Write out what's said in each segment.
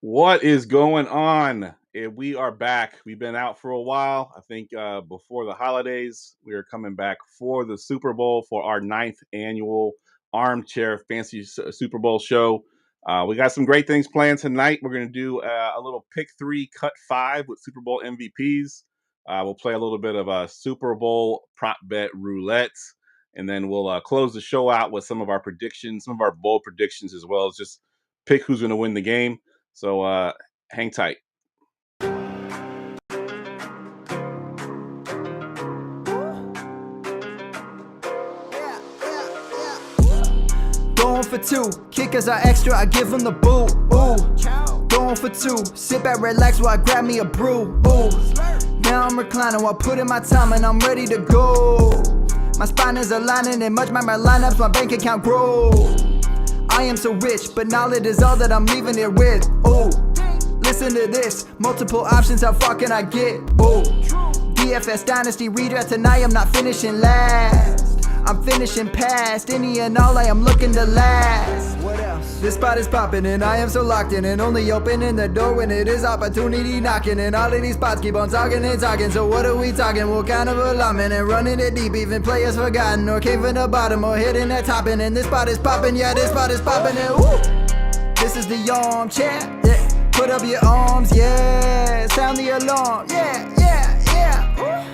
What is going on? We are back. We've been out for a while. I think before the holidays, we are coming back for the Super Bowl for our 9th annual Armchair Fancy Super Bowl show. We got some great things planned tonight. We're going to do a little pick 3, cut 5 with Super Bowl MVPs. We'll play a little bit of a Super Bowl prop bet roulette. And then we'll close the show out with some of our predictions, some of our bold predictions, as well as just pick who's going to win the game. So hang tight. Going for 2, kickers are extra, I give them the boot. Ooh, going for 2, sit back, relax while I grab me a brew. Ooh, now I'm reclining while putting my time and I'm ready to go. My spine is aligning and much my lineups, my bank account grow. I am so rich, but knowledge is all that I'm leaving it with. Ooh, listen to this, multiple options, how far can I get? Ooh, DFS Dynasty redraft tonight, I'm not finishing last. I'm finishing past, any and all I am looking to last. What else? This spot is popping and I am so locked in and only opening the door when it is opportunity knocking. And all of these spots keep on talking and talking. So what are we talking? What kind of alignment? And running it deep, even players forgotten or came from the bottom or hitting that top end. And this spot is popping, yeah, this spot is popping. And woo! This is the armchair, yeah. Put up your arms, yeah. Sound the alarm, yeah, yeah, yeah. Woo!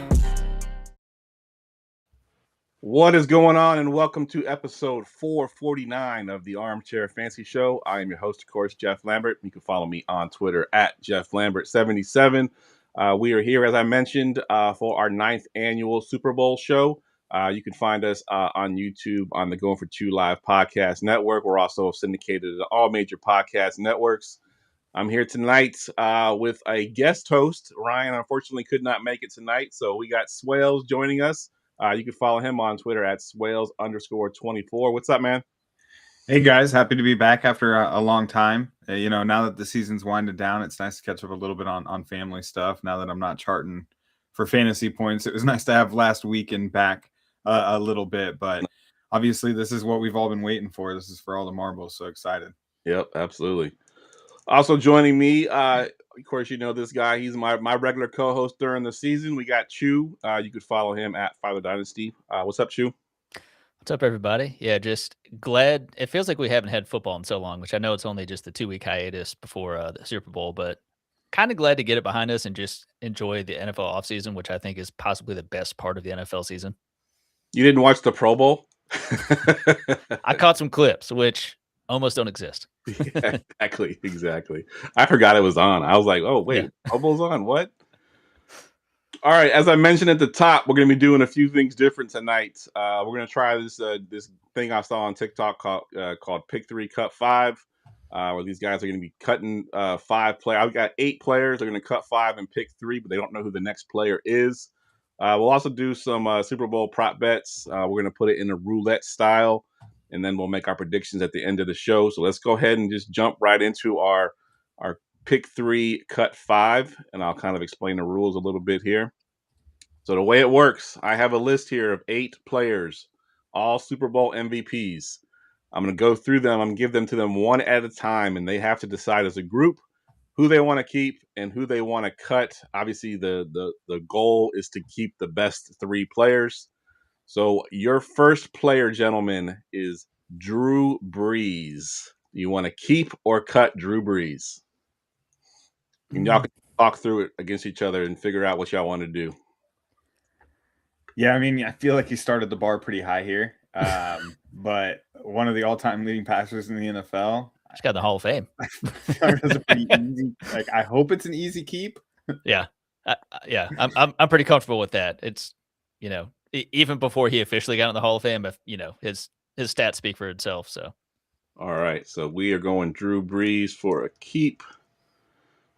What is going on, and welcome to episode 449 of the Armchair Fancy Show. I am your host, of course, Geoff Lambert. You can follow me on Twitter at Geoff Lambert77. We are here, as I mentioned, for our 9th annual Super Bowl show. You can find us on YouTube on the Going for 2 Live podcast network. We're also syndicated to all major podcast networks. I'm here tonight with a guest host. Ryan, unfortunately, could not make it tonight, so we got Swales joining us. You can follow him on Twitter at Swales_24. What's up, man? Hey, guys. Happy to be back after a long time. Now that the season's winded down, it's nice to catch up a little bit on family stuff. Now that I'm not charting for fantasy points, it was nice to have last weekend back a little bit. But obviously, this is what we've all been waiting for. This is for all the marbles. So excited. Yep, absolutely. Also joining me, of course, you know this guy. He's my regular co-host during the season. We got Chew. You could follow him at Father Dynasty. What's up, Chew? What's up, everybody? Yeah, just glad. It feels like we haven't had football in so long, which I know it's only just the 2-week hiatus before the Super Bowl, but kind of glad to get it behind us and just enjoy the NFL offseason, which I think is possibly the best part of the NFL season. You didn't watch the Pro Bowl? I caught some clips, which almost don't exist. Yeah, exactly. I forgot it was on. I was like, oh, wait, yeah. Pro Bowl's on? What? All right, as I mentioned at the top, we're going to be doing a few things different tonight. We're going to try this thing I saw on TikTok called Pick 3, Cut 5, where these guys are going to be cutting 5 players. I've got 8 players. They're going to cut 5 and pick 3, but they don't know who the next player is. We'll also do some Super Bowl prop bets. We're going to put it in a roulette style, and then we'll make our predictions at the end of the show. So let's go ahead and just jump right into our Pick 3, Cut 5, and I'll kind of explain the rules a little bit here. So the way it works, I have a list here of 8 players, all Super Bowl MVPs. I'm going to go through them. I'm going to give them to them one at a time, and they have to decide as a group who they want to keep and who they want to cut. Obviously, the goal is to keep the best 3 players. So your first player, gentlemen, is Drew Brees. You want to keep or cut Drew Brees? And y'all can talk through it against each other and figure out what y'all want to do. Yeah, I mean, I feel like he started the bar pretty high here, but one of the all-time leading passers in the NFL. He's got the Hall of Fame. It's a pretty easy. Like, I hope it's an easy keep. Yeah, I'm pretty comfortable with that. It's, even before he officially got in the Hall of Fame, his stats speak for itself. So, all right, so we are going Drew Brees for a keep.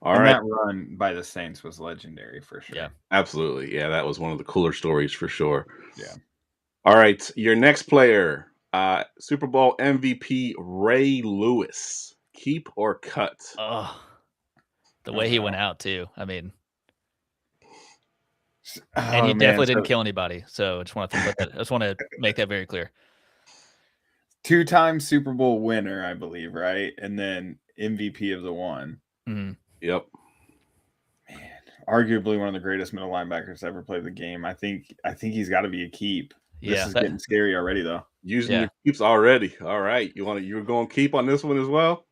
All right. That run by the Saints was legendary for sure. Yeah, absolutely. Yeah, that was one of the cooler stories for sure. Yeah. All right, your next player, Super Bowl MVP Ray Lewis. Keep or cut? Oh, the way he went out too. I mean, and he definitely didn't kill anybody. So I just want to make that very clear. 2-time Super Bowl winner, I believe, right? And then MVP of the one. Yep. Man, arguably one of the greatest middle linebackers to ever play the game. I think he's got to be a keep. This is getting scary already, though. Using your keeps already. All right. You're going to keep on this one as well?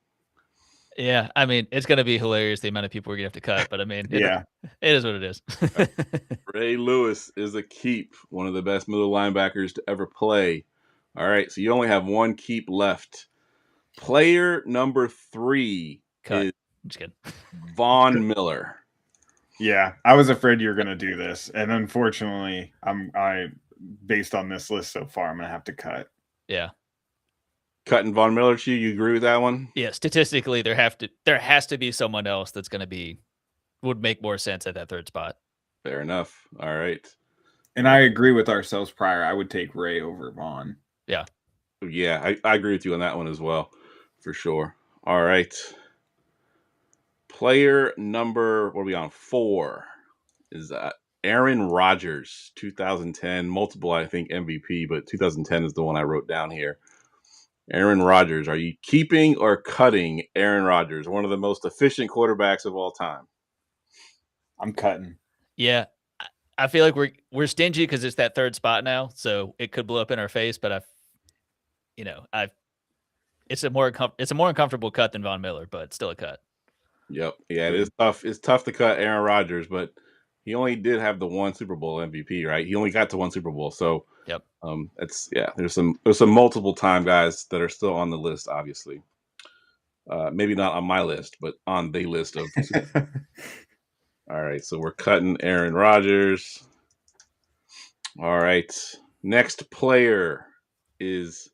Yeah. I mean, it's going to be hilarious the amount of people we're going to have to cut, but I mean, it is what it is. Ray Lewis is a keep, one of the best middle linebackers to ever play. All right. So you only have one keep left. Player number 3 cut. is I'm just kidding. Von Miller. Yeah, I was afraid you were going to do this, and unfortunately, I based on this list so far, I'm going to have to cut. Yeah, cutting Von Miller. You agree with that one? Yeah, statistically, there has to be someone else that's going to would make more sense at that third spot. Fair enough. All right, and I agree with ourselves prior. I would take Ray over Vaughn. Yeah, I agree with you on that one as well, for sure. All right. Player number, what are we on? 4 is Aaron Rodgers, 2010, multiple, I think, MVP, but 2010 is the one I wrote down here. Aaron Rodgers, are you keeping or cutting Aaron Rodgers, one of the most efficient quarterbacks of all time? I'm cutting. Yeah, I feel like we're stingy because it's that third spot now, so it could blow up in our face. But it's a more uncomfortable cut than Von Miller, but still a cut. Yep. Yeah, it is tough. It's tough to cut Aaron Rodgers, but he only did have the one Super Bowl MVP, right? He only got to one Super Bowl. So yep. There's some multiple time guys that are still on the list, obviously. Maybe not on my list, but on the list of All right, so we're cutting Aaron Rodgers. All right. Next player is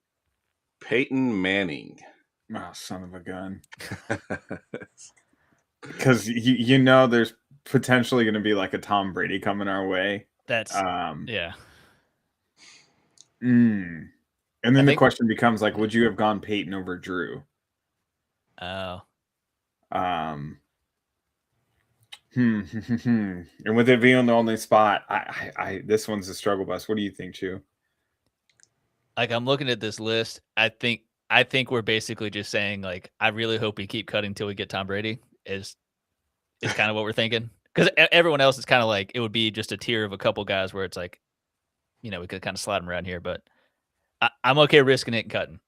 Peyton Manning. Oh, son of a gun. Because there's potentially going to be like a Tom Brady coming our way. That's yeah. And then the question becomes like, would you have gone Peyton over Drew? Oh. And with it being the only spot, I this one's a struggle bus. What do you think, Chu? Like, I'm looking at this list. I think we're basically just saying, like, I really hope we keep cutting till we get Tom Brady is kind of what we're thinking. Because everyone else is kind of like, it would be just a tier of a couple guys where it's like, we could kind of slide them around here, but I'm okay risking it and cutting.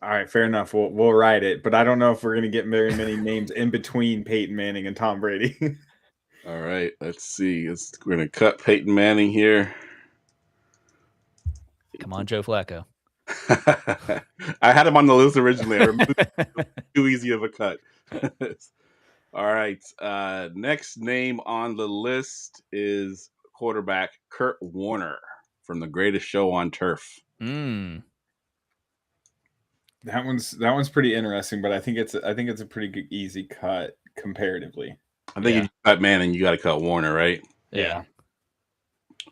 All right, fair enough. We'll ride it, but I don't know if we're going to get very many names in between Peyton Manning and Tom Brady. All right, let's see. We're going to cut Peyton Manning here. Come on, Joe Flacco. I had him on the list originally. I removed too easy of a cut. All right. Next name on the list is quarterback Kurt Warner from The Greatest Show on Turf. That one's pretty interesting, but I think it's a pretty good, easy cut comparatively. I think if you cut Manning, you got to cut Warner, right? Yeah.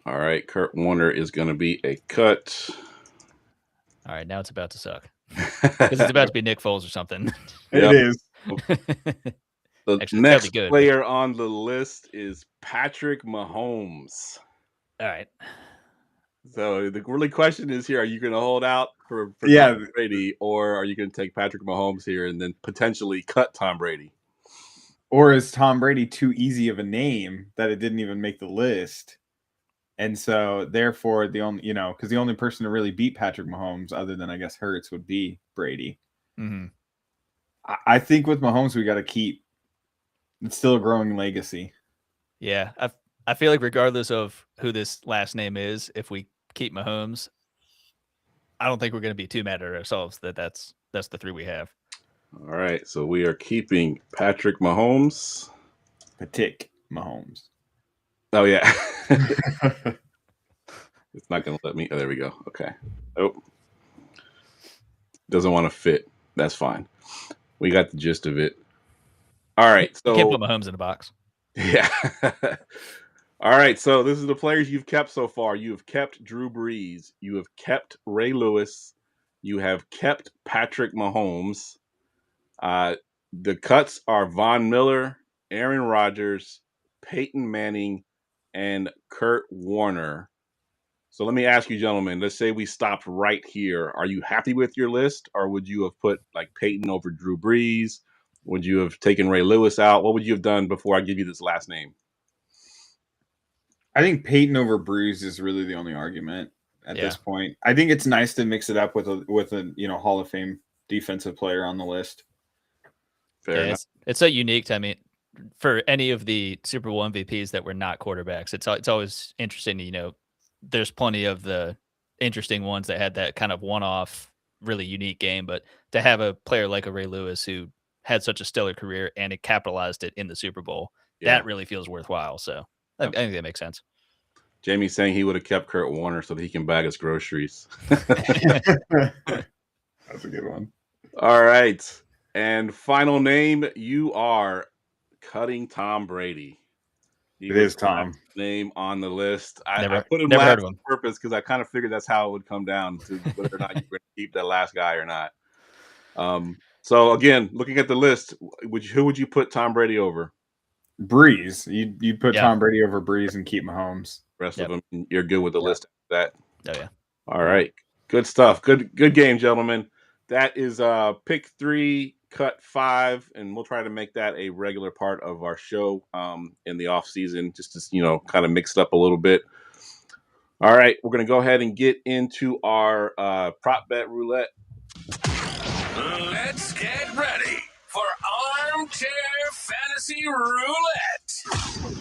All right, Kurt Warner is going to be a cut. All right, now it's about to suck because it's about to be Nick Foles or something. It is. The next player on the list is Patrick Mahomes. All right. So the really question is here: are you going to hold out for Tom Brady, or are you going to take Patrick Mahomes here and then potentially cut Tom Brady? Or is Tom Brady too easy of a name that it didn't even make the list? And so, therefore, because the only person to really beat Patrick Mahomes, other than I guess Hurts, would be Brady. Mm-hmm. I think with Mahomes, we got to keep. It's still a growing legacy. Yeah, I feel like regardless of who this last name is, if we keep Mahomes, I don't think we're going to be too mad at ourselves that's the 3 we have. All right, so we are keeping Patrick Mahomes. Patrick Mahomes. Oh, yeah. It's not going to let me. Oh, there we go. Okay. Oh. Doesn't want to fit. That's fine. We got the gist of it. All right. So you can't put Mahomes in a box. Yeah. All right. So this is the players you've kept so far. You have kept Drew Brees. You have kept Ray Lewis. You have kept Patrick Mahomes. The cuts are Von Miller, Aaron Rodgers, Peyton Manning, and Kurt Warner. So let me ask you, gentlemen, let's say we stopped right here. Are you happy with your list, or would you have put like Peyton over Drew Brees, Would you have taken Ray Lewis out? What would you have done before I give you this last name? I think Peyton over Breeze is really the only argument at this point. I think it's nice to mix it up with a Hall of Fame defensive player on the list. Fair enough. It's so unique to, I mean, for any of the Super Bowl MVPs that were not quarterbacks, it's always interesting to, there's plenty of the interesting ones that had that kind of one-off, really unique game, but to have a player like a Ray Lewis who had such a stellar career and it capitalized it in the Super Bowl, that really feels worthwhile. So I think that makes sense. Jamie's saying he would have kept Kurt Warner so that he can bag his groceries. That's a good one. All right. And final name, you are cutting Tom Brady. It is Tom. Name on the list. I put him never last heard of him. on purpose because I kind of figured that's how it would come down to whether or not you're going to keep that last guy or not. So again, looking at the list, who would you put Tom Brady over? Breeze. You put Tom Brady over Breeze and keep Mahomes. Rest of them, you're good with the list after that. Oh yeah. All right. Good stuff. Good game, gentlemen. That is pick 3, cut 5, and we'll try to make that a regular part of our show in the off season, just to kind of mix it up a little bit. All right, we're gonna go ahead and get into our prop bet roulette. Let's get ready for Armchair Fantasy Roulette.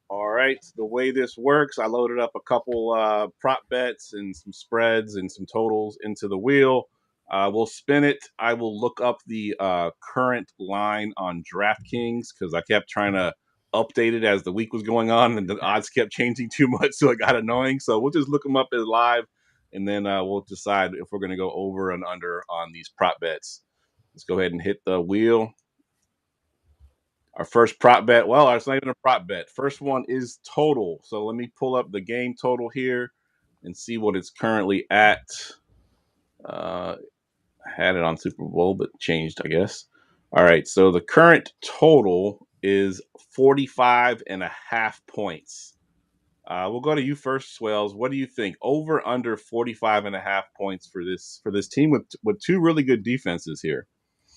All right, the way this works, I loaded up a couple prop bets and some spreads and some totals into the wheel. We'll spin it. I will look up the current line on DraftKings because I kept trying to update it as the week was going on and the odds kept changing too much, so it got annoying. So we'll just look them up as live, and then we'll decide if we're going to go over and under on these prop bets. Let's go ahead and hit the wheel. Our first prop bet, well, it's not even a prop bet. First one is total. So let me pull up the game total here and see what it's currently at. I had it on Super Bowl, but changed, I guess. All right, so the current total is 45.5 points. We'll go to you first, Swells. What do you think? Over, under 45.5 points for this team with two really good defenses here.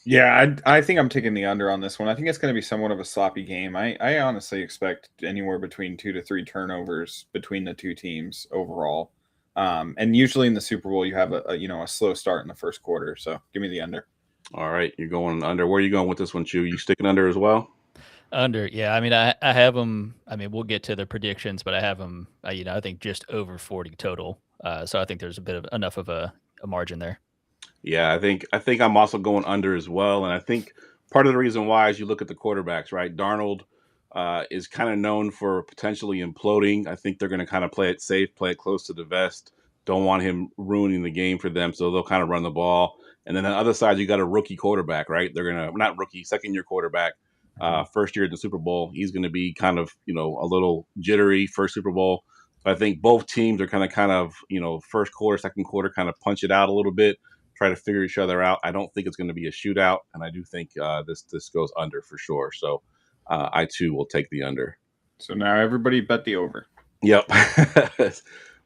Yeah, I think I'm taking the under on this one. I think it's going to be somewhat of a sloppy game. I honestly expect anywhere between 2 to 3 turnovers between the two teams overall. And usually in the Super Bowl, you have a slow start in the first quarter. So give me the under. All right, you're going under. Where are you going with this one, Chew? You sticking under as well? Under, yeah. I mean, I have them. I mean, we'll get to the predictions, but I have them. I think just over 40 total. So I think there's a bit of enough of a margin there. Yeah, I think I'm also going under as well, and I think part of the reason why is you look at the quarterbacks, right? Darnold is kind of known for potentially imploding. I think they're going to kind of play it safe, play it close to the vest. Don't want him ruining the game for them, so they'll kind of run the ball. And then on the other side, you got a rookie quarterback, right? They're gonna not rookie, second-year quarterback, first year in the Super Bowl. He's going to be kind of a little jittery first Super Bowl. But I think both teams are kind of first quarter, second quarter, kind of punch it out a little bit. Try to figure each other out. I don't think it's going to be a shootout, and I do think this goes under for sure. So I too will take the under. So now everybody bet the over. Yep.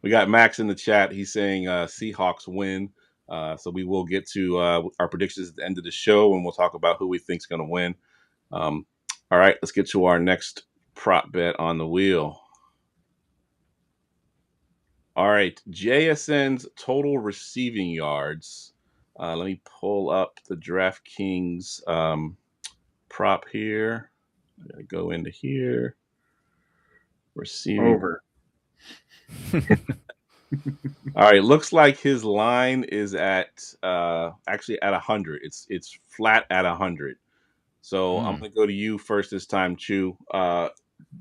We got Max in the chat. He's saying Seahawks win. So we will get to our predictions at the end of the show, and we'll talk about who we think is going to win. All right, let's get to our next prop bet on the wheel. All right, JSN's total receiving yards. Let me pull up the DraftKings prop here. I gotta go into here. Receiving over. All right, looks like his line is at actually at 100. It's flat at 100. So I'm gonna go to you first this time, Chew.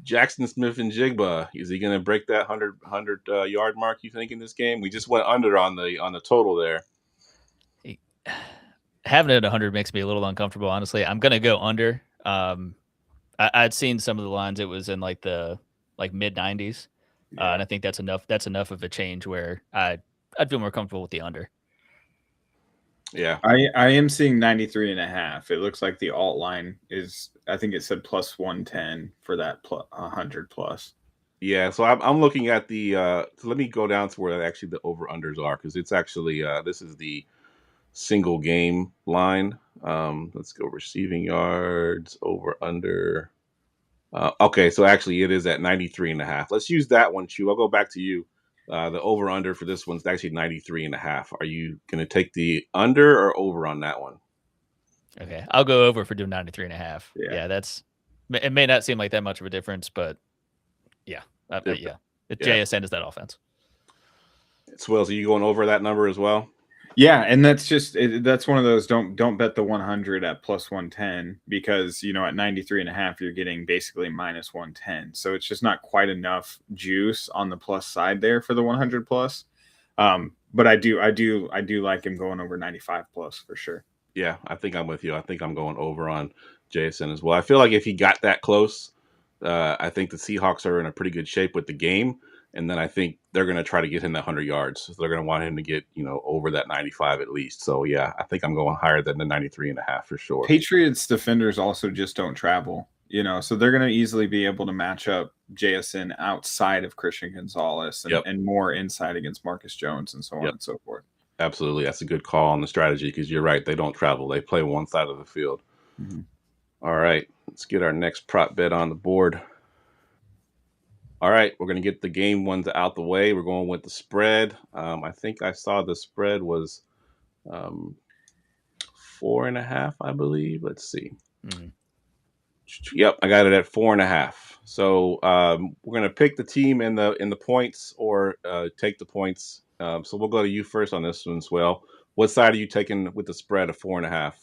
Jackson Smith-Njigba, is he gonna break that 100 yard mark? You think in this game? We just went under on the total there. Having it at 100 makes me a little uncomfortable, honestly. I'm gonna go under. I'd seen some of the lines; it was in the mid 90s, and I think that's enough. That's enough of a change where I'd feel more comfortable with the under. Yeah, I am seeing 93.5. It looks like the alt line is. I think it said plus 110 for that 100 plus. Yeah, so I'm looking at the. So let me go down to where actually the over unders are because it's actually this is the single game line. Let's go receiving yards over under. Okay, so actually it is at 93.5. Let's use that one, Chew. I'll go back to you. The over under for this one's actually 93.5. Are you going to take the under or over on that one? Okay, I'll go over for doing 93.5. Yeah. That's it. May not seem like that much of a difference, but yeah, JSN is that offense. Swells, are you going over that number as well? Yeah, and that's one of those don't bet the 100 at plus 110 because at 93.5 you're getting basically minus 110. So it's just not quite enough juice on the plus side there for the 100 plus. But I do like him going over 95 plus for sure. Yeah, I think I'm with you. I think I'm going over on JSN as well. I feel like if he got that close, I think the Seahawks are in a pretty good shape with the game. And then I think they're going to try to get him that 100 yards. So they're going to want him to get, over that 95 at least. So, yeah, I think I'm going higher than the 93.5 for sure. Patriots defenders also just don't travel, so they're going to easily be able to match up JSN outside of Christian Gonzalez and more inside against Marcus Jones and so on and so forth. Absolutely. That's a good call on the strategy because you're right. They don't travel. They play one side of the field. Mm-hmm. All right. Let's get our next prop bet on the board. All right, we're going to get the game ones out the way. We're going with the spread. I think I saw the spread was 4.5, I believe. Let's see. Mm-hmm. Yep, I got it at 4.5. So we're going to pick the team in the points or take the points. So we'll go to you first on this one as well. What side are you taking with the spread of 4.5?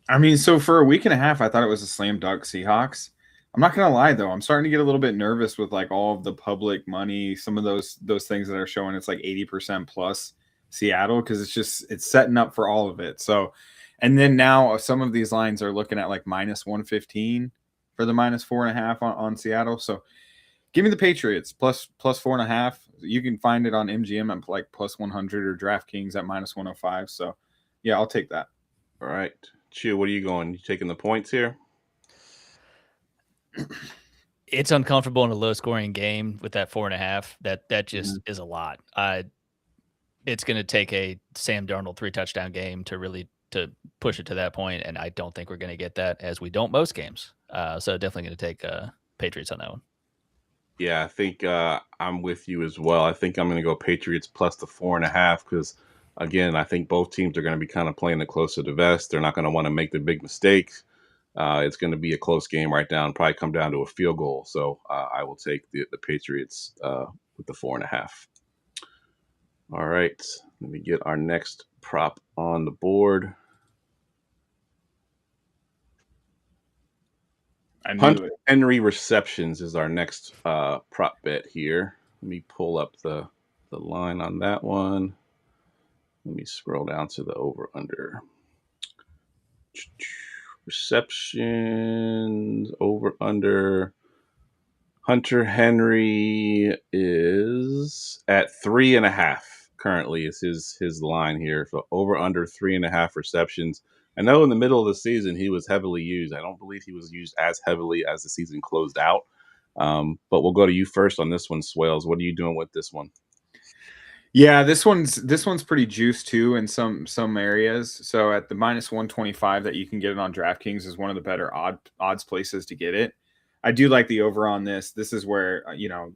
I mean, so for a week and a half, I thought it was a slam dunk Seahawks. I'm not going to lie, though. I'm starting to get a little bit nervous with like all of the public money, some of those things that are showing it's like 80% plus Seattle because it's setting up for all of it. So, and then now some of these lines are looking at like minus 115 for the minus 4.5 on Seattle. So give me the Patriots plus 4.5. You can find it on MGM at like plus 100 or DraftKings at minus 105. So yeah, I'll take that. All right. Chew, what are you going? You taking the points here? It's uncomfortable in a low scoring game with that 4.5. That just is a lot. It's going to take a Sam Darnold 3 touchdown game to push it to that point, and I don't think we're going to get that as we don't most games. So definitely going to take Patriots on that one. Yeah, I think I'm with you as well. I think I'm going to go Patriots plus the 4.5 because, again, I think both teams are going to be kind of playing it close to the vest. They're not going to want to make the big mistakes. It's going to be a close game right now and probably come down to a field goal. So I will take the Patriots with the 4.5. All right, let me get our next prop on the board. Hunter Henry receptions is our next prop bet here. Let me pull up the line on that one. Let me scroll down to the over-under. Receptions, over-under. Hunter Henry is at 3.5 currently is his line here. So over-under 3.5 receptions. I know in the middle of the season he was heavily used. I don't believe he was used as heavily as the season closed out. But we'll go to you first on this one, Swales. What are you doing with this one? Yeah, this one's pretty juiced too in some areas. So at the minus 125 that you can get it on DraftKings is one of the better odds places to get it. I do like the over on this. This is where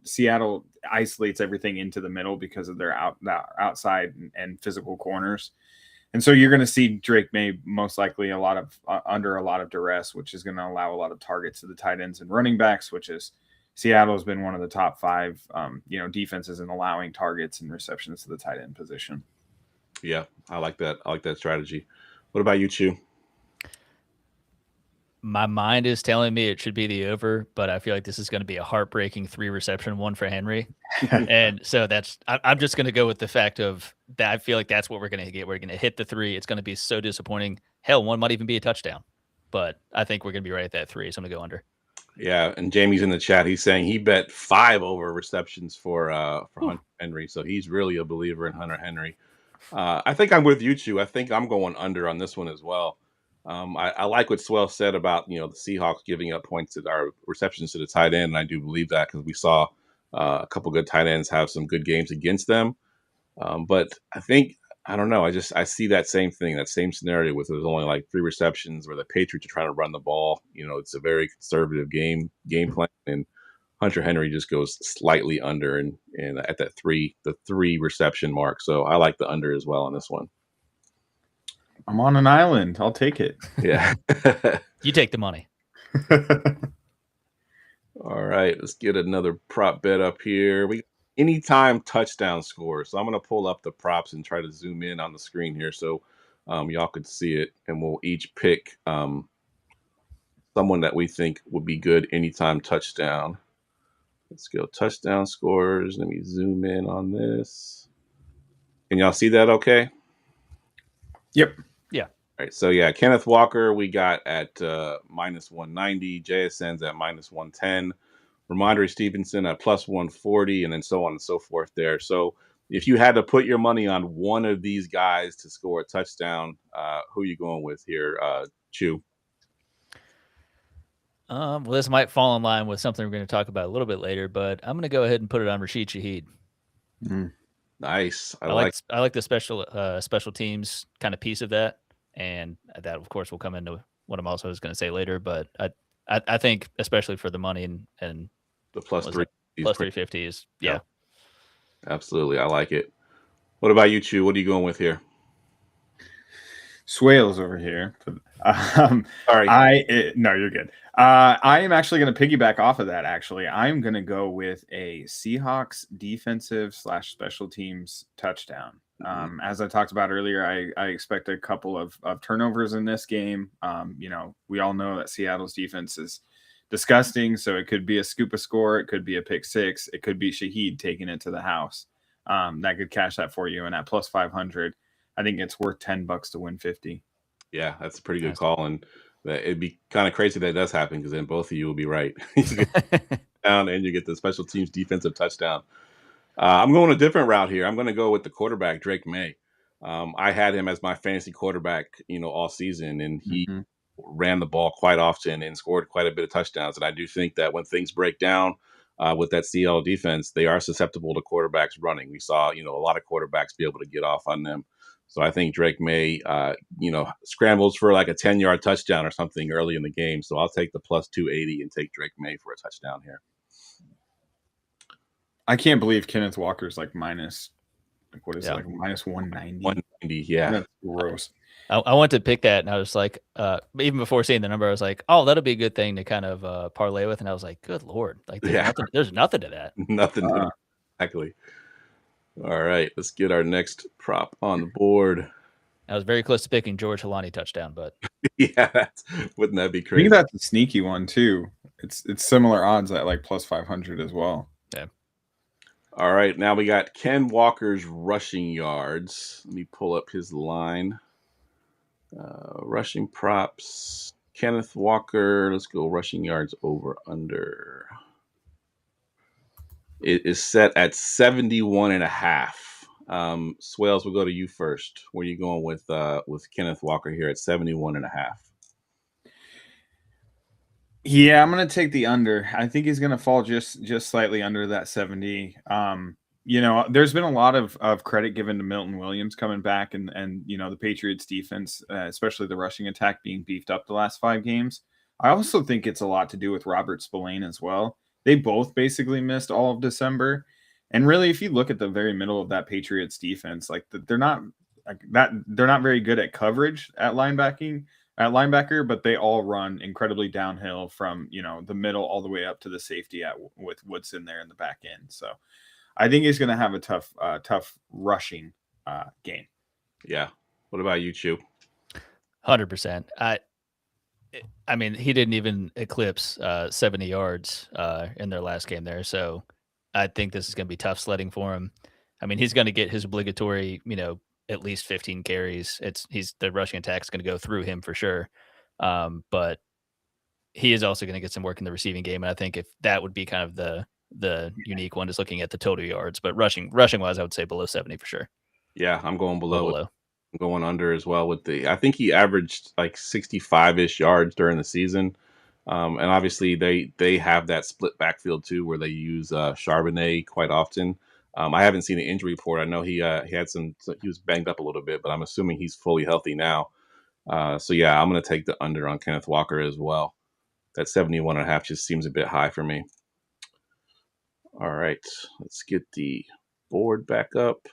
Seattle isolates everything into the middle because of their outside and physical corners. And so you're going to see Drake May most likely under a lot of duress, which is going to allow a lot of targets to the tight ends and running backs, which is Seattle has been one of the top 5, defenses in allowing targets and receptions to the tight end position. Yeah, I like that. I like that strategy. What about you, Chew? My mind is telling me it should be the over, but I feel like this is going to be a heartbreaking 3 reception one for Henry. And so I'm just going to go with the fact of that. I feel like that's what we're going to get. We're going to hit the 3. It's going to be so disappointing. Hell, one might even be a touchdown, but I think we're going to be right at that 3. So I'm going to go under. Yeah, and Jamie's in the chat. He's saying he bet 5 over receptions for Hunter Henry. So he's really a believer in Hunter Henry. I think I'm with you, Chew. I think I'm going under on this one as well. I like what Swell said about the Seahawks giving up points to our receptions to the tight end, and I do believe that because we saw a couple good tight ends have some good games against them. But I think I don't know. I see that same thing, that same scenario with there's only like 3 receptions where the Patriots are trying to run the ball. It's a very conservative game plan, and Hunter Henry just goes slightly under and at the 3 reception mark. So I like the under as well on this one. I'm on an island. I'll take it. Yeah. You take the money. All right, let's get another prop bet up here. Anytime touchdown score. So I'm going to pull up the props and try to zoom in on the screen here so y'all could see it, and we'll each pick someone that we think would be good anytime touchdown. Let's go touchdown scores. Let me zoom in on this. Can y'all see that okay? Yep. Yeah. All right, so yeah, Kenneth Walker we got at minus 190, JSN's at minus 110, Ramondre Stevenson at plus 140, and then so on and so forth there. So if you had to put your money on one of these guys to score a touchdown, who are you going with here, Chew? Well, this might fall in line with something we're going to talk about a little bit later, but I'm going to go ahead and put it on Rashid Shaheed. Nice. I like the special teams kind of piece of that, and that of course will come into what I'm also going to say later. But I think especially for the money and the plus 350 is yeah. Absolutely, I like it. What about you, Chew? What are you going with here? Swales over here. Sorry. No, you're good. I am actually going to piggyback off of that. Actually, I'm going to go with a Seahawks defensive / special teams touchdown. As I talked about earlier, I expect a couple of turnovers in this game. We all know that Seattle's defense is disgusting, so it could be a scoop of score, it could be a pick six, it could be Shaheed taking it to the house. That could cash that for you, and at plus 500. I think it's worth $10 to win 50. Yeah, that's a pretty good call, and it'd be kind of crazy that does happen because then both of you will be right. You get down and you get the special teams defensive touchdown. I'm going a different route here. I'm going to go with the quarterback, Drake May. I had him as my fantasy quarterback, all season, and he ran the ball quite often and scored quite a bit of touchdowns. And I do think that when things break down with that Seattle defense, they are susceptible to quarterbacks running. We saw, a lot of quarterbacks be able to get off on them. So I think Drake May, scrambles for like a 10-yard touchdown or something early in the game. So I'll take the plus 280 and take Drake May for a touchdown here. I can't believe Kenneth Walker's like minus, minus 190. 190, yeah. That's gross. I wanted to pick that, and I was like, even before seeing the number, I was like, oh, that'll be a good thing to kind of parlay with. And I was like, good Lord, like there's nothing to that. Nothing to that. Exactly. All right, let's get our next prop on the board. I was very close to picking George Halani touchdown, but yeah, wouldn't that be crazy? I think that's a sneaky one too. It's similar odds at like plus 500 as well. Yeah. All right, now we got Ken Walker's rushing yards. Let me pull up his line. Rushing props. Kenneth Walker. Let's go rushing yards over under. It is set at 71.5. Swales, we'll go to you first. Where are you going with Kenneth Walker here at 71.5? Yeah, I'm going to take the under. I think he's going to fall just slightly under that 70. There's been a lot of credit given to Milton Williams coming back and the Patriots defense, especially the rushing attack being beefed up the last 5 games. I also think it's a lot to do with Robert Spillane as well. They both basically missed all of December. And really, if you look at the very middle of that Patriots defense, like they're not very good at coverage at linebacker, but they all run incredibly downhill from, the middle all the way up to the safety with Woodson there in the back end. So I think he's going to have a tough rushing game. Yeah. What about you, Chew? 100%. I mean, he didn't even eclipse 70 yards in their last game there. So I think this is going to be tough sledding for him. I mean, he's going to get his obligatory, at least 15 carries. The rushing attack is going to go through him for sure. But he is also going to get some work in the receiving game. And I think if that would be kind of the unique one is looking at the total yards, but rushing wise, I would say below 70 for sure. Yeah, I'm going below. I'm going under as well I think he averaged like 65-ish yards during the season. And obviously they have that split backfield too, where they use Charbonnet quite often. I haven't seen an injury report. I know he was banged up a little bit, but I'm assuming he's fully healthy now. So yeah, I'm going to take the under on Kenneth Walker as well. That 71.5 just seems a bit high for me. All right, let's get the board back up.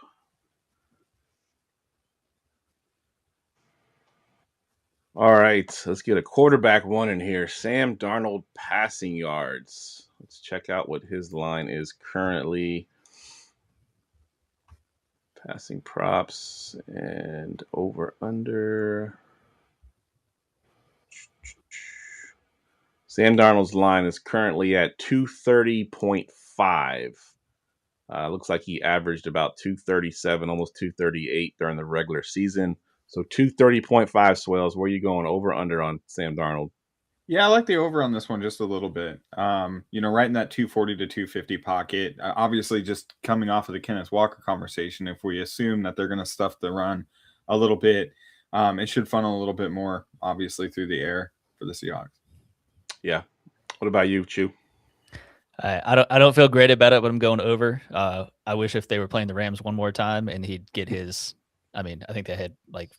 All right, let's get a quarterback one in here. Sam Darnold passing yards. Let's check out what his line is currently. Passing props and over under. Sam Darnold's line is currently at 230.5. Looks like he averaged about 237, almost 238 during the regular season. So 230.5 swells. Where are you going, over under on Sam Darnold? Yeah, I like the over on this one just a little bit. Right in that 240 to 250 pocket. Obviously, just coming off of the Kenneth Walker conversation, if we assume that they're going to stuff the run a little bit, it should funnel a little bit more, obviously, through the air for the Seahawks. Yeah. What about you, Chew? I don't feel great about it, but I'm going over. I wish if they were playing the Rams one more time and he'd get his. I mean, I think they had like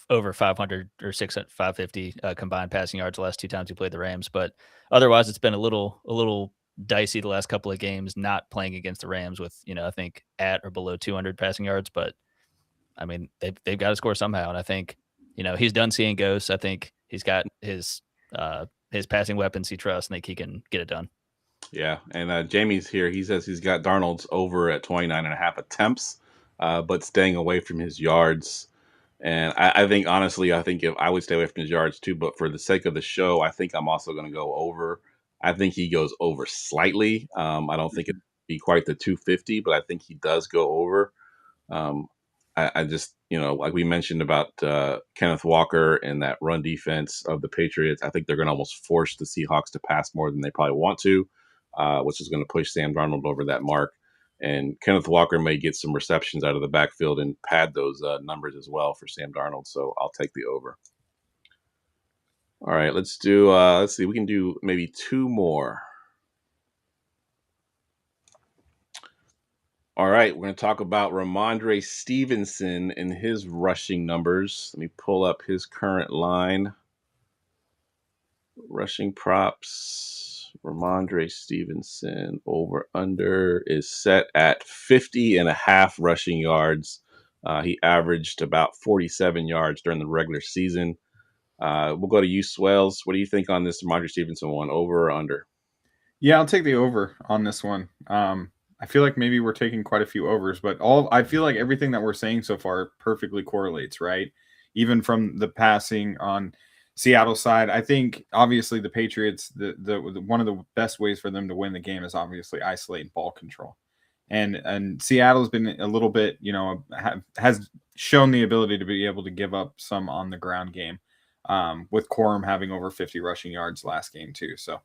over 500 or 550 combined passing yards the last two times he played the Rams. But otherwise, it's been a little dicey the last couple of games not playing against the Rams with, I think at or below 200 passing yards. But I mean, they've got to score somehow. And I think, he's done seeing ghosts. I think he's got his passing weapons he trusts, and he can get it done. Yeah, and Jamie's here. He says he's got Darnold's over at 29.5 attempts, but staying away from his yards. And I think, honestly, if I would stay away from his yards too, but for the sake of the show, I think I'm also going to go over. I think he goes over slightly. I don't think it'd be quite the 250, but I think he does go over. I just, like we mentioned about Kenneth Walker and that run defense of the Patriots, I think they're going to almost force the Seahawks to pass more than they probably want to, which is going to push Sam Darnold over that mark. And Kenneth Walker may get some receptions out of the backfield and pad those numbers as well for Sam Darnold. So I'll take the over. All right, let's see. We can do maybe two more. All right, we're going to talk about Ramondre Stevenson and his rushing numbers. Let me pull up his current line. Rushing props. Ramondre Stevenson over under is set at 50.5 rushing yards. He averaged about 47 yards during the regular season. We'll go to you, Swells. What do you think on this Ramondre Stevenson one, over or under? Yeah, I'll take the over on this one. I feel like maybe we're taking quite a few overs, but I feel like everything that we're saying so far perfectly correlates, right? Even from the passing on Seattle side, I think obviously the Patriots, the one of the best ways for them to win the game is obviously isolate ball control, and Seattle's been a little bit, has shown the ability to be able to give up some on the ground game, with Corum having over 50 rushing yards last game too. So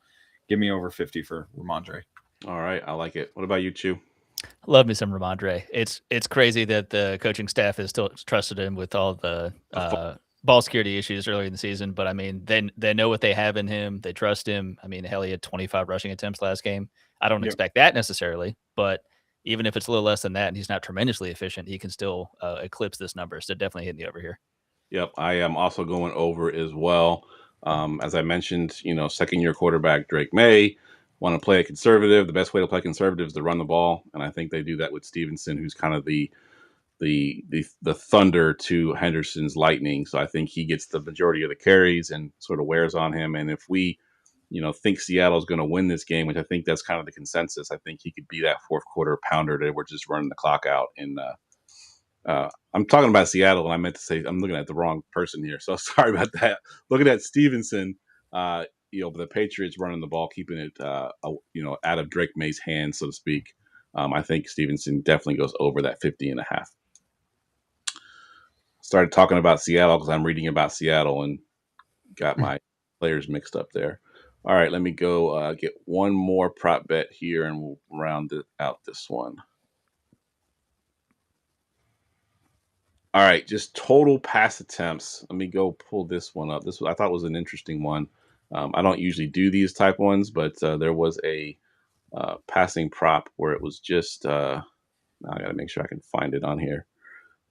give me over 50 for Ramondre. All right, I like it. What about you, Chew? Love me some Ramondre. It's crazy that the coaching staff has still trusted him with all the ball security issues earlier in the season. But I mean, they know what they have in him. They trust him. I mean, hell, he had 25 rushing attempts last game. I don't expect that necessarily, but even if it's a little less than that and he's not tremendously efficient, he can still eclipse this number. So definitely hitting the over here. Yep, I am also going over as well. As I mentioned, second-year quarterback Drake May want to play a conservative. The best way to play conservative is to run the ball, and I think they do that with Stevenson, who's kind of the thunder to Henderson's lightning. So I think he gets the majority of the carries and sort of wears on him. And if we, think Seattle's going to win this game, which I think that's kind of the consensus, I think he could be that fourth quarter pounder that we're just running the clock out. And I'm talking about Seattle, and I meant to say I'm looking at the wrong person here. So sorry about that. Looking at Stevenson, the Patriots running the ball, keeping it, out of Drake May's hands, so to speak. I think Stevenson definitely goes over that 50.5. Started talking about Seattle because I'm reading about Seattle and got my players mixed up there. All right, let me go get one more prop bet here, and we'll round it out this one. All right, just total pass attempts. Let me go pull this one up. I thought was an interesting one. I don't usually do these type ones, but there was a passing prop where it was just Now I got to make sure I can find it on here.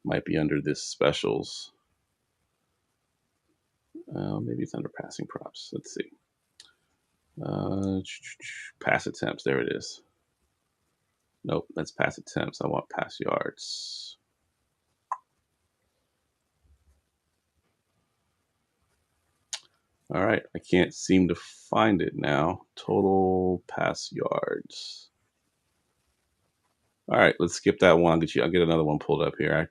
Might be under this specials. Maybe it's under passing props. Let's see. Pass attempts. There it is. Nope, that's pass attempts. I want pass yards. All right, I can't seem to find it now. Total pass yards. All right, let's skip that one. I'll get another one pulled up here. I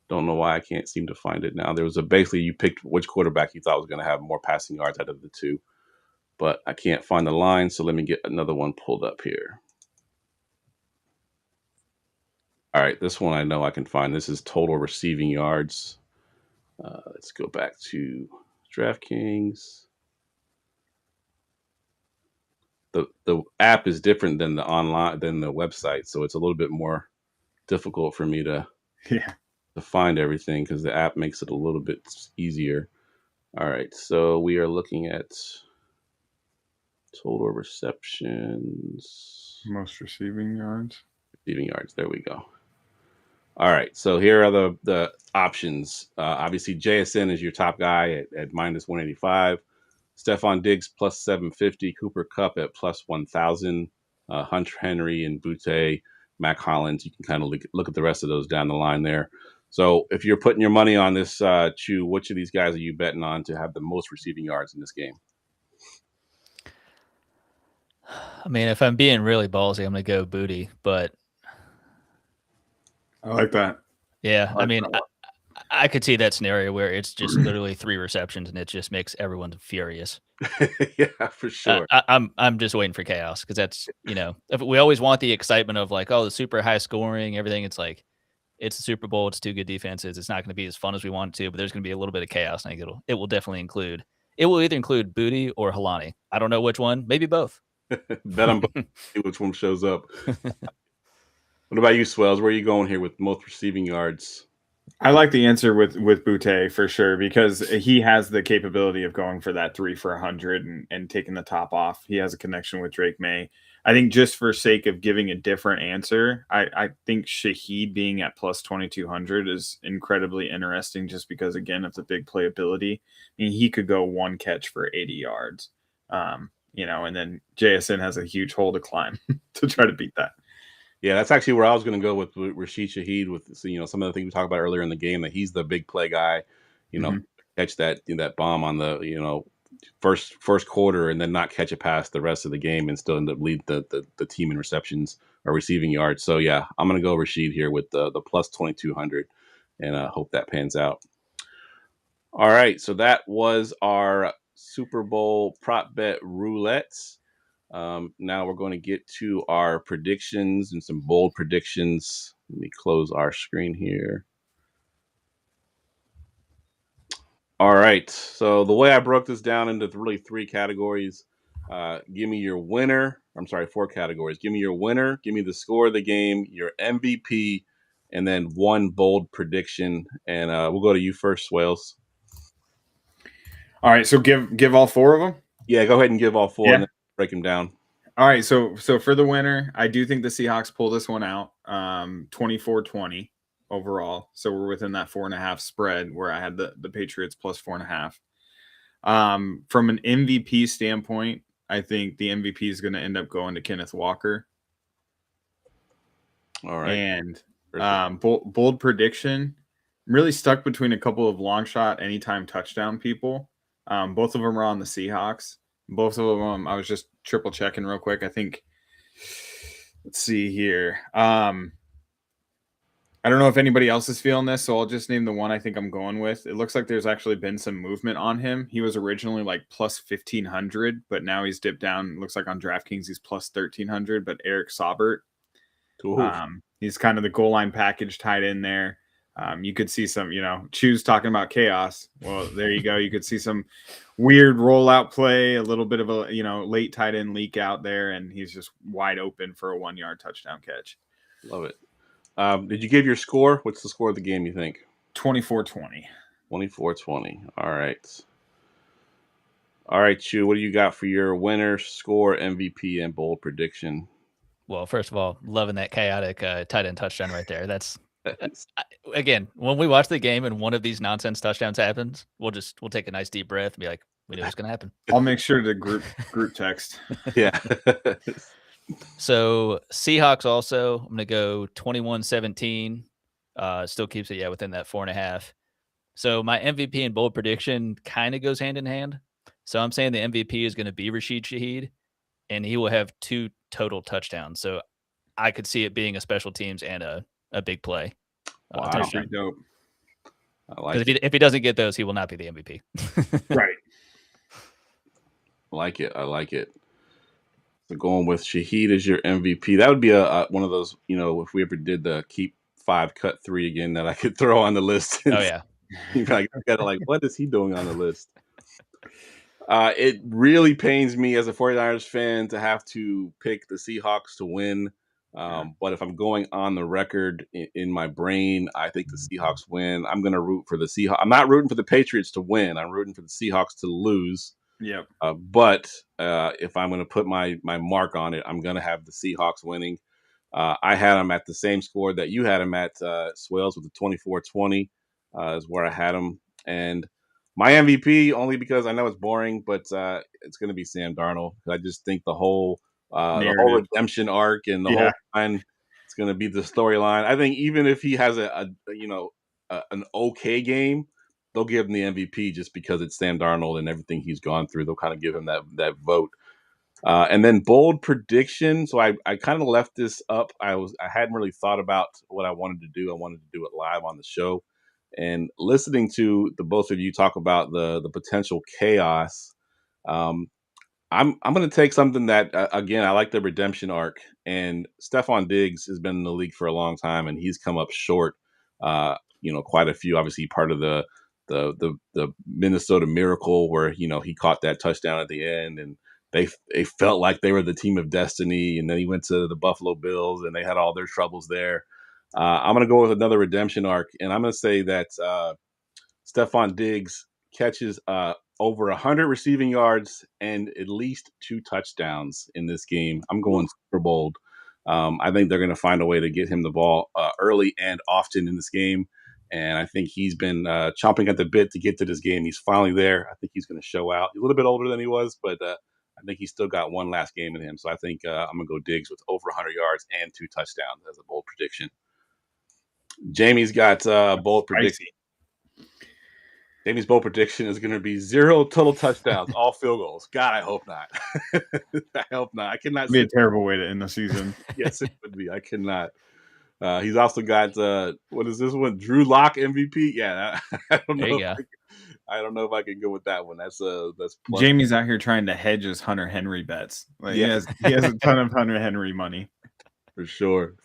don't know why I can't seem to find it now. There was basically you picked which quarterback you thought was going to have more passing yards out of the two, but I can't find the line. So let me get another one pulled up here. All right, this one I know I can find. This is total receiving yards. Let's go back to DraftKings. The app is different than the website, so it's a little bit more difficult for me to find everything because the app makes it a little bit easier. All right, so we are looking at total receptions, most receiving yards. There we go. All right, so here are the options. Obviously, JSN is your top guy at minus 185. Stephon Diggs plus 750. Cooper Kupp at plus 1,000. Hunter Henry and Butte, Mac Hollins. You can kind of look at the rest of those down the line there. So if you're putting your money on this, Chew, which of these guys are you betting on to have the most receiving yards in this game? I mean, if I'm being really ballsy, I'm going to go Booty, but I like that. Yeah, I mean, I could see that scenario where it's just literally 3 receptions and it just makes everyone furious. Yeah, for sure. I'm just waiting for chaos because that's, if we always want the excitement of like, oh, the super high scoring, everything. It's like, it's the Super Bowl. It's 2 good defenses. It's not going to be as fun as we want it to, but there's going to be a little bit of chaos. I think it will definitely include. It will either include Booty or Halani. I don't know which one. Maybe both. Bet on both. See which one shows up. What about you, Swells? Where are you going here with most receiving yards? I like the answer with Butte for sure because he has the capability of going for that 3 for 100 and taking the top off. He has a connection with Drake May. I think just for sake of giving a different answer, I think Shaheed being at plus 2,200 is incredibly interesting just because, again, of the big playability. I mean, he could go one catch for 80 yards, and then JSN has a huge hole to climb to try to beat that. Yeah, that's actually where I was going to go with Rashid Shaheed with some of the things we talked about earlier in the game, that he's the big play guy, catch that bomb on the first quarter and then not catch it past the rest of the game and still end up lead the team in receptions or receiving yards. So yeah, I'm going to go Rashid here with the plus 2,200 and hope that pans out. All right, so that was our Super Bowl prop bet roulettes. Now we're going to get to our predictions and some bold predictions. Let me close our screen here. All right. So the way I broke this down into really 3 categories, give me your winner. I'm sorry, 4 categories. Give me your winner, give me the score of the game, your MVP, and then 1 bold prediction. And we'll go to you first, Swales. All right. So give all 4 of them? Yeah, go ahead and give all 4 and then break them down. All right, so for the winner, I do think the Seahawks pull this one out, 24-20 overall. So we're within that 4.5 spread where I had the Patriots plus 4.5. From an MVP standpoint, I think the MVP is going to end up going to Kenneth Walker. All right. And bold prediction, I'm really stuck between a couple of long shot anytime touchdown people. Both of them are on the Seahawks. Both of them, I was just triple checking real quick. I think, let's see here. I don't know if anybody else is feeling this, so I'll just name the one I think I'm going with. It looks like there's actually been some movement on him. He was originally like plus 1,500, but now he's dipped down. It looks like on DraftKings he's plus 1,300, but Eric Saubert. He's kind of the goal line package tied in there. You could see some, Chew's talking about chaos. Well, there you go. You could see some weird rollout play, a little bit of a, late tight end leak out there, and he's just wide open for a 1-yard touchdown catch. Love it. Did you give your score? What's the score of the game, you think? 24-20. 24-20. All right. All right, Chew, what do you got for your winner, score, MVP, and bold prediction? Well, first of all, loving that chaotic tight end touchdown right there. That's again, when we watch the game and one of these nonsense touchdowns happens, we'll take a nice deep breath and be like, we knew it was going to happen. I'll make sure to group text. Yeah. So Seahawks also, I'm going to go 21-17. Still keeps it, within that 4.5. So my MVP and bold prediction kind of goes hand in hand. So I'm saying the MVP is going to be Rashid Shaheed, and he will have 2 total touchdowns. So I could see it being a special teams and a big play. Wow. Pretty dope. I like Because if he doesn't get those, he will not be the MVP. Right. I like it. So going with Shaheed as your MVP, that would be a one of those, if we ever did the keep 5, cut 3 again, that I could throw on the list. Oh, yeah. What is he doing on the list? It really pains me as a 49ers fan to have to pick the Seahawks to win. But if I'm going on the record in my brain, I think the Seahawks win. I'm going to root for the Seahawks. I'm not rooting for the Patriots to win. I'm rooting for the Seahawks to lose. Yep. But if I'm going to put my mark on it, I'm going to have the Seahawks winning. I had them at the same score that you had them at, Swales, with the 24-20 is where I had them. And my MVP, only because I know it's boring, but it's going to be Sam Darnold. I just think the whole redemption arc and the whole line, it's going to be the storyline. I think even if he has an okay game, they'll give him the MVP just because it's Sam Darnold and everything he's gone through. They'll kind of give him that vote. And then bold prediction. So I kind of left this up. I hadn't really thought about what I wanted to do. I wanted to do it live on the show. And listening to the both of you talk about the potential chaos, I'm going to take something that, again, I like the redemption arc. And Stephon Diggs has been in the league for a long time, and he's come up short. Quite a few. Obviously, part of the Minnesota Miracle, where he caught that touchdown at the end, and they felt like they were the team of destiny. And then he went to the Buffalo Bills, and they had all their troubles there. I'm going to go with another redemption arc, and I'm going to say that Stephon Diggs catches over 100 receiving yards and at least 2 touchdowns in this game. I'm going super bold. I think they're going to find a way to get him the ball early and often in this game, and I think he's been chomping at the bit to get to this game. He's finally there. I think he's going to show out. He's a little bit older than he was, but I think he's still got one last game in him. So I think I'm going to go Diggs with over 100 yards and 2 touchdowns as a bold prediction. Jamie's got bold prediction. Jamie's bold prediction is going to be 0 total touchdowns, all field goals. God, I hope not. I hope not. I cannot. It'd be a terrible way to end the season. Yes, it would be. I cannot. He's also got what is this one? Drew Lock MVP. Yeah, I don't know. There you go. I don't know if I can go with that one. That's plus. Jamie's out here trying to hedge his Hunter Henry bets. He has a ton of Hunter Henry money. For sure.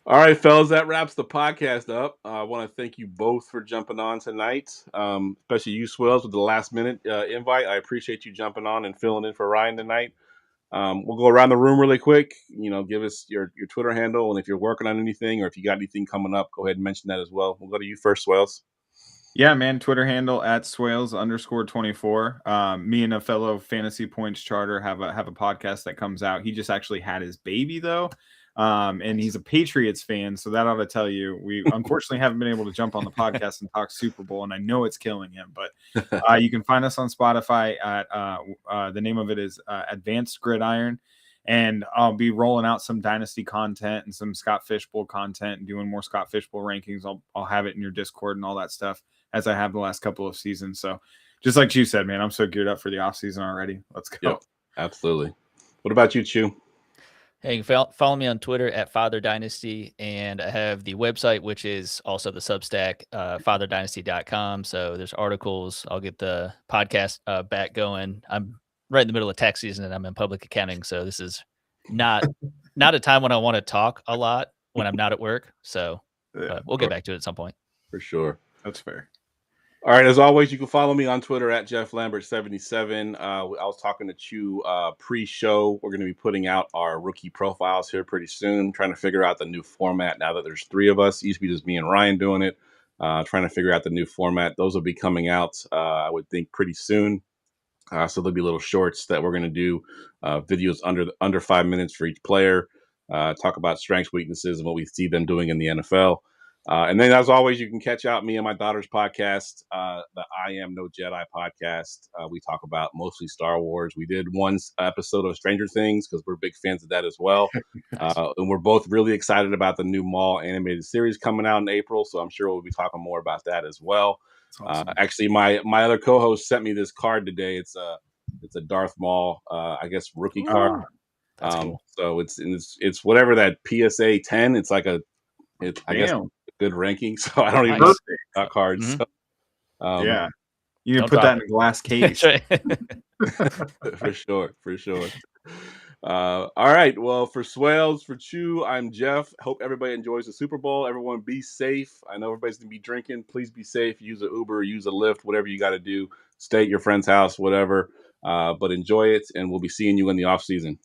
All right, fellas, that wraps the podcast up. I want to thank you both for jumping on tonight, especially you, Swells, with the last-minute invite. I appreciate you jumping on and filling in for Ryan tonight. We'll go around the room really quick. Give us your Twitter handle, and if you're working on anything or if you got anything coming up, go ahead and mention that as well. We'll go to you first, Swells. Yeah, man. Twitter handle at Swales_24. Me and a fellow Fantasy Points charter have a podcast that comes out. He just actually had his baby, though. And he's a Patriots fan, so that ought to tell you. We unfortunately haven't been able to jump on the podcast and talk Super Bowl, and I know it's killing him. But you can find us on Spotify at the name of it is Advanced Gridiron, and I'll be rolling out some Dynasty content and some Scott Fishbowl content and doing more Scott Fishbowl rankings. I'll have it in your Discord and all that stuff as I have the last couple of seasons. So just like you said, man, I'm so geared up for the off season already. Let's go. Yep, absolutely. What about you, Chew? Hey, you can follow me on Twitter at Father Dynasty, and I have the website, which is also the Substack, fatherdynasty.com. So there's articles. I'll get the podcast back going. I'm right in the middle of tax season, and I'm in public accounting, so this is not a time when I want to talk a lot when I'm not at work. So we'll get back to it at some point. For sure. That's fair. All right, as always, you can follow me on Twitter at Geoff Lambert 77. I was talking to Chew pre-show. We're going to be putting out our rookie profiles here pretty soon, trying to figure out the new format now that there's 3 of us. It used to be just me and Ryan doing it, trying to figure out the new format. Those will be coming out, I would think, pretty soon. So there'll be little shorts that we're going to do, videos under 5 minutes for each player, talk about strengths, weaknesses, and what we see them doing in the NFL. And then, as always, you can catch out me and my daughter's podcast, the I Am No Jedi podcast. We talk about mostly Star Wars. We did one episode of Stranger Things because we're big fans of that as well. And we're both really excited about the new Maul animated series coming out in April. So I'm sure we'll be talking more about that as well. Awesome. Actually, my other co-host sent me this card today. It's a Darth Maul, I guess, rookie card. Cool. So it's whatever that PSA 10. It's like I guess a good ranking. So I don't even know about cards. Mm-hmm. So, yeah, you can put that in a glass case. For sure. All right. Well, for Swales, for Chew, I'm Jeff. Hope everybody enjoys the Super Bowl. Everyone be safe. I know everybody's going to be drinking. Please be safe. Use an Uber, use a Lyft, whatever you got to do. Stay at your friend's house, whatever. But enjoy it, and we'll be seeing you in the off season.